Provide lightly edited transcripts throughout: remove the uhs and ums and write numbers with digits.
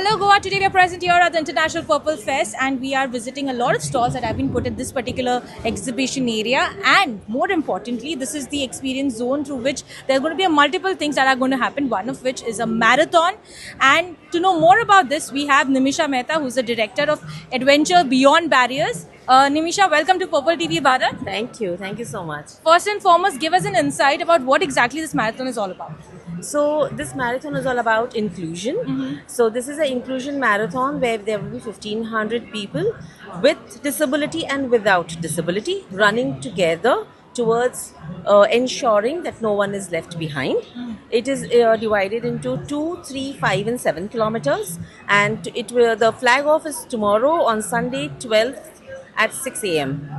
Hello Goa, today we are present here at the International Purple Fest and we are visiting a lot of stalls that have been put in this particular exhibition area, and more importantly this is the experience zone through which there are going to be multiple things that are going to happen, one of which is a marathon. And to know more about this we have Nimisha Mehta, who's the director of Adventure Beyond Barriers. Nimisha, welcome to Purple TV Bharat. Thank you so much. First and foremost, give us an insight about what exactly this marathon is all about. So this marathon is all about inclusion. So this is an inclusion marathon where there will be 1,500 people with disability and without disability running together towards ensuring that no one is left behind. It is divided into 2, 3, 5 and 7 kilometers, and the flag off is tomorrow on Sunday 12th at 6 a.m.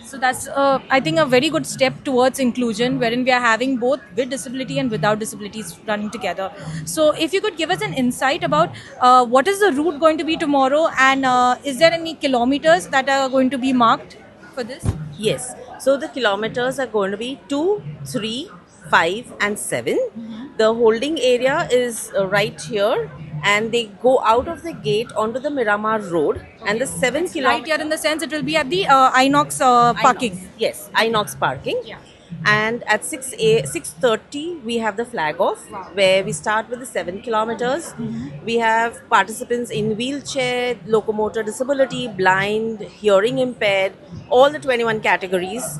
So that's, I think, a very good step towards inclusion, wherein we are having both with disability and without disabilities running together. So if you could give us an insight about what is the route going to be tomorrow, and is there any kilometers that are going to be marked for this? Yes. So the kilometers are going to be 2, 3, 5 and 7. The holding area is right here, and they go out of the gate onto the Miramar Road. And the 7 kilometers... Right here, in the sense it will be at the Inox parking. Yes, Inox parking. Yeah. And at 6:30 we have the flag off, where we start with the 7 kilometers. We have participants in wheelchair, locomotor disability, blind, hearing impaired, all the 21 categories.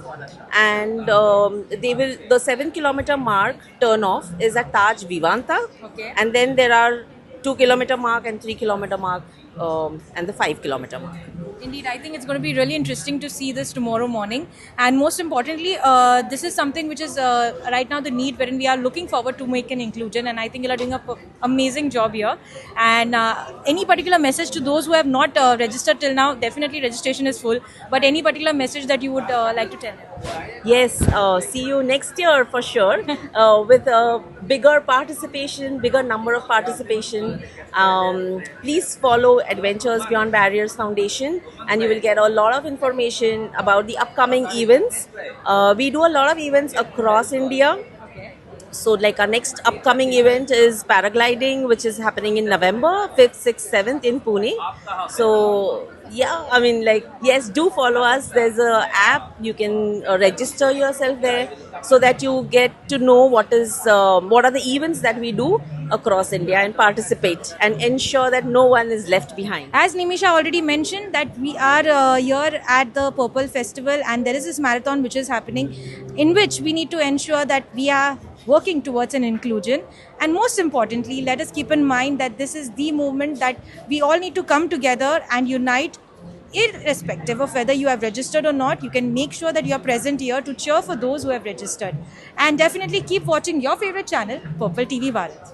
And the 7 kilometer mark turn off is at Taj Vivanta. Okay. And then there are 2 kilometer mark and 3 kilometer mark and the 5 kilometer mark. Indeed, I think it's going to be really interesting to see this tomorrow morning. And most importantly, this is something which is right now the need, wherein we are looking forward to make an inclusion. And I think you are doing an amazing job here. And any particular message to those who have not registered till now? Definitely registration is full. But any particular message that you would like to tell them? Yes, see you next year for sure with a bigger participation, bigger number of participation. Please follow Adventures Beyond Barriers Foundation, and you will get a lot of information about the upcoming events. We do a lot of events across India. So like our next upcoming event is paragliding, which is happening in November 5th, 6th, 7th in Pune. So yeah, I mean, like, yes, do follow us. There's a app, you can register yourself there so that you get to know what are the events that we do across India, and participate and ensure that no one is left behind. As Nimisha already mentioned, that we are here at the Purple Festival, and there is this marathon which is happening, in which we need to ensure that we are working towards an inclusion. And most importantly, let us keep in mind that this is the movement that we all need to come together and unite. Irrespective of whether you have registered or not, you can make sure that you are present here to cheer for those who have registered. And definitely keep watching your favorite channel, Purple TV Bharat.